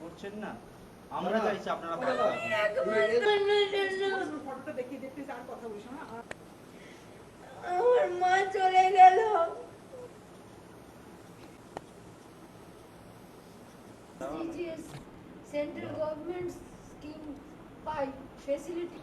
করছেন না, আমরা চাইছি আপনারা ফটোটা দেখিয়ে দেখতে আর কথা বলিস না। আমার মা চলে গেল। CGS সেন্ট্রাল গভর্নমেন্ট স্কিম পাই ফ্যাসিলিটি।